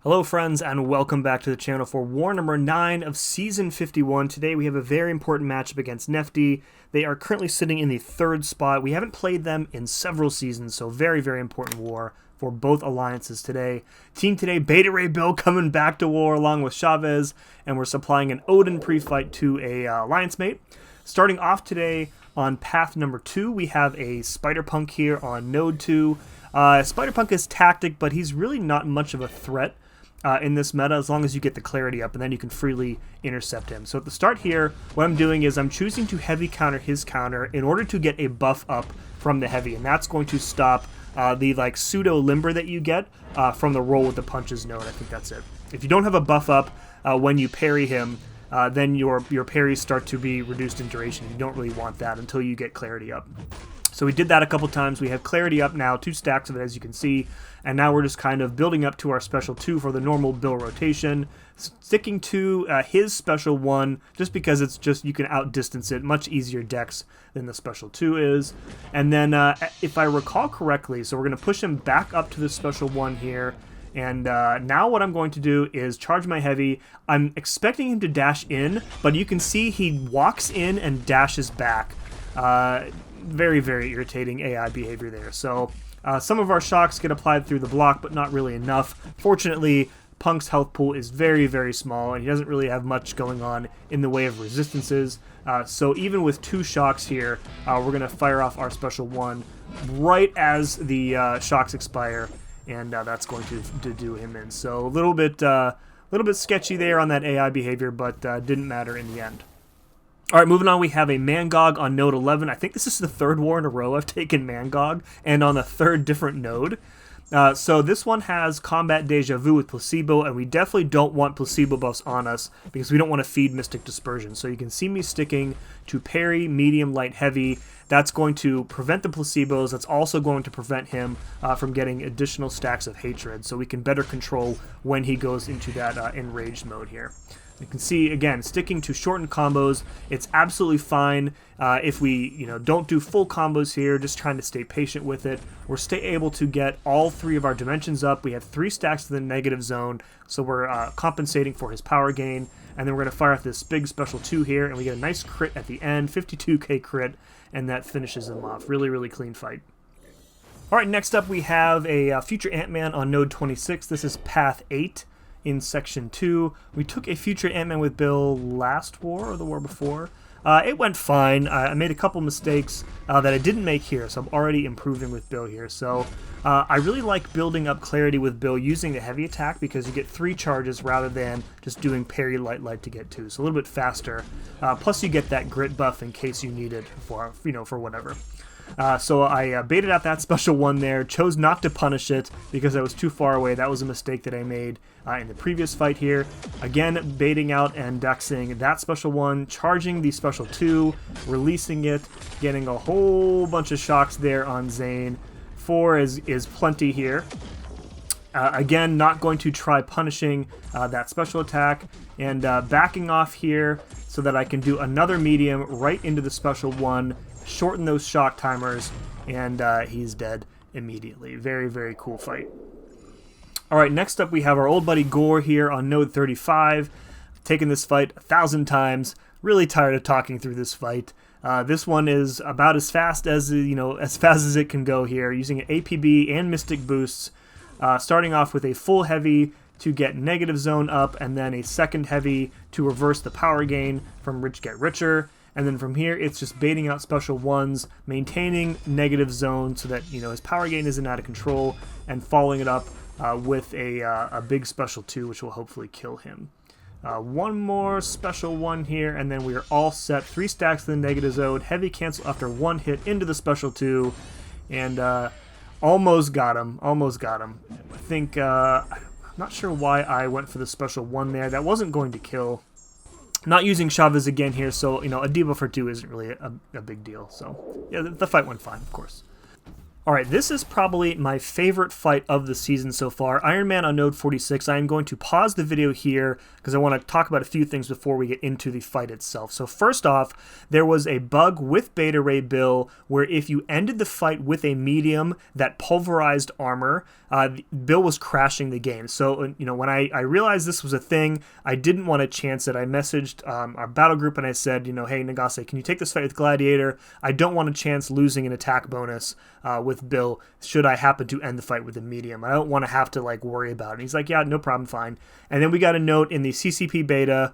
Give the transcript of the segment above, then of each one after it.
Hello friends, and welcome back to the channel for war number 9 of season 51. Today we have a very important matchup against Nefty. They are currently sitting in the 3rd spot. We haven't played them in several seasons, so very important war for both alliances today. Team today, Beta Ray Bill coming back to war along with Chavez, and we're supplying an Odin pre-fight to a alliance mate. Starting off today on path number 2, we have a Spider-Punk here on node 2. Spider-Punk is tactic, but he's really not much of a threat in this meta, as long as you get the clarity up, and then you can freely intercept him. So at the start here, what I'm doing is I'm choosing to heavy counter his counter in order to get a buff up from the heavy, and that's going to stop the pseudo limber that you get from the roll with the punches node. I think that's it. If you don't have a buff up when you parry him, then your parries start to be reduced in duration. You don't really want that until you get clarity up. So we did that a couple times. We have clarity up now, 2 stacks of it, as you can see. And now we're just kind of building up to our special 2 for the normal Bill rotation. Sticking to his special 1, just because it's just, you can outdistance it. Much easier decks than the special 2 is. And then, if I recall correctly, so we're going to push him back up to the special 1 here. And now what I'm going to do is charge my heavy. I'm expecting him to dash in, but you can see he walks in and dashes back. Very irritating AI behavior there. So some of our shocks get applied through the block, but not really enough. Fortunately, Punk's health pool is very small, and he doesn't really have much going on in the way of resistances. So even with 2 shocks here, we're going to fire off our special 1 right as the shocks expire, and that's going to do him in. So a little bit sketchy there on that AI behavior, but didn't matter in the end. All right, moving on, we have a MANGOG on node 11. I think this is the 3rd war in a row I've taken MANGOG, and on the 3rd different node. So this one has combat deja vu with placebo, and we definitely don't want placebo buffs on us because we don't want to feed Mystic Dispersion. So you can see me sticking to parry, medium, light, heavy. That's going to prevent the placebos. That's also going to prevent him from getting additional stacks of hatred, so we can better control when he goes into that enraged mode here. You can see, again, sticking to shortened combos, it's absolutely fine if we don't do full combos here, just trying to stay patient with it. We're able to get all 3 of our dimensions up. We have 3 stacks to the negative zone, so we're compensating for his power gain. And then we're going to fire off this big special 2 here, and we get a nice crit at the end, 52k crit, and that finishes him off. Really clean fight. All right, next up we have a future Ant-Man on node 26. This is path 8. In section 2. We took a future Ant-Man with Bill last war or the war before. It went fine. I made a couple mistakes that I didn't make here, so I'm already improving with Bill here. So I really like building up clarity with Bill using the heavy attack because you get 3 charges rather than just doing parry light to get 2. So a little bit faster. Plus you get that grit buff in case you need it for whatever. So I baited out that special 1 there, chose not to punish it because I was too far away. That was a mistake that I made in the previous fight here. Again, baiting out and dexing that special 1, charging the special 2, releasing it, getting a whole bunch of shocks there on Zane. 4 is plenty here. Again, not going to try punishing that special attack, and backing off here so that I can do another medium right into the special 1, shorten those shock timers, and he's dead immediately. Very cool fight. Alright, next up we have our old buddy GORR here on node 35. Taken this fight 1,000 times. Really tired of talking through this fight. This one is about as fast as it can go here, using an APB and Mystic boosts. Starting off with a full heavy to get negative zone up, and then a second heavy to reverse the power gain from Rich Get Richer. And then from here, it's just baiting out special 1s, maintaining negative zone so that his power gain isn't out of control, and following it up with a big special 2, which will hopefully kill him. 1 more special 1 here, and then we are all set. 3 stacks to the negative zone, heavy cancel after 1 hit into the special 2, and almost got him. I think I'm not sure why I went for the special 1 there. That wasn't going to kill. Not using Chavez again here, so a debuff for 2 isn't really a big deal. So yeah, the fight went fine, of course. All right, this is probably my favorite fight of the season so far. Iron Man on node 46. I am going to pause the video here because I want to talk about a few things before we get into the fight itself. So first off, there was a bug with Beta Ray Bill where if you ended the fight with a medium that pulverized armor, Bill was crashing the game. So, when I realized this was a thing, I didn't want to chance it. I messaged our battle group and I said, hey, Nagase, can you take this fight with Gladiator? I don't want to chance losing an attack bonus with Bill should I happen to end the fight with a medium. I don't want to have to worry about it. And he's like, yeah, no problem, fine. And then we got a note in the CCP beta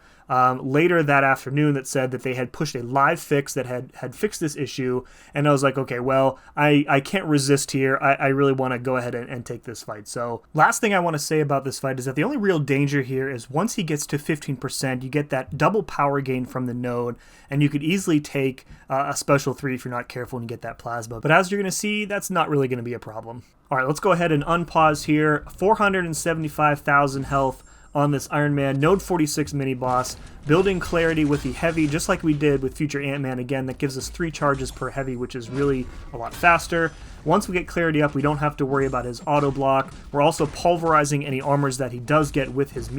later that afternoon that said that they had pushed a live fix that had fixed this issue. And I was like, okay, well, I can't resist here. I really want to go ahead and take this fight. So last thing I want to say about this fight is that the only real danger here is once he gets to 15%, you get that double power gain from the node, and you could easily take a special 3 if you're not careful and you get that plasma. But as you're going to see, that's not really going to be a problem. All right, let's go ahead and unpause here. 475,000 health on this Iron Man node 46 mini boss, building clarity with the heavy just like we did with future Ant-Man. Again, that gives us 3 charges per heavy, which is really a lot faster. Once we get clarity up, we don't have to worry about his auto block. We're also pulverizing any armors that he does get with his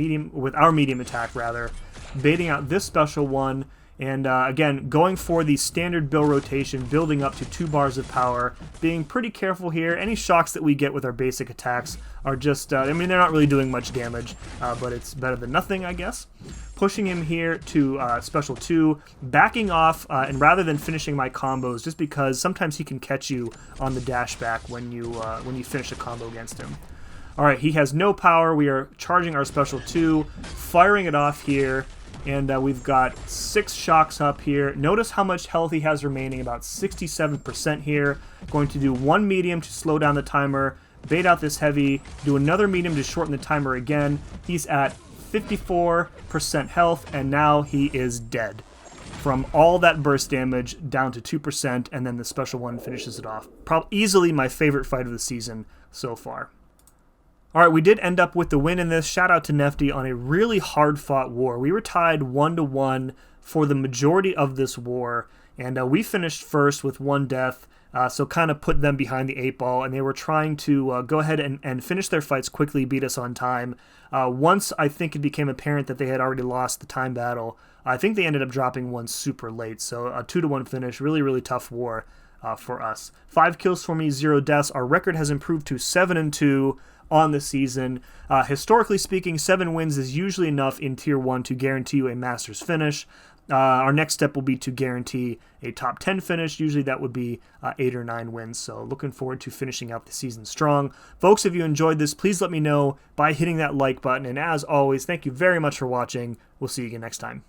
our medium attack rather, baiting out this special one. And again, going for the standard Bill rotation, building up to 2 bars of power, being pretty careful here. Any shocks that we get with our basic attacks are just, they're not really doing much damage, but it's better than nothing, I guess. Pushing him here to special 2, backing off, and rather than finishing my combos, just because sometimes he can catch you on the dash back when you finish a combo against him. All right, he has no power. We are charging our special 2, firing it off here. And we've got 6 shocks up here. Notice how much health he has remaining, about 67% here. Going to do 1 medium to slow down the timer, bait out this heavy, do another medium to shorten the timer again. He's at 54% health, and now he is dead. From all that burst damage down to 2%, and then the special one finishes it off. Easily my favorite fight of the season so far. All right, we did end up with the win in this. Shout out to Nefty on a really hard-fought war. We were tied 1-1 for the majority of this war, and we finished first with 1 death, so kind of put them behind the 8 ball, and they were trying to go ahead and finish their fights quickly, beat us on time. Once I think it became apparent that they had already lost the time battle, I think they ended up dropping 1 super late, so a 2-1 finish, really, really tough war for us. 5 kills for me, 0 deaths. Our record has improved to 7-2 on the season. Historically speaking, 7 wins is usually enough in Tier 1 to guarantee you a Masters finish. Our next step will be to guarantee a top 10 finish. Usually that would be 8 or 9 wins. So looking forward to finishing out the season strong. Folks, if you enjoyed this, please let me know by hitting that like button. And as always, thank you very much for watching. We'll see you again next time.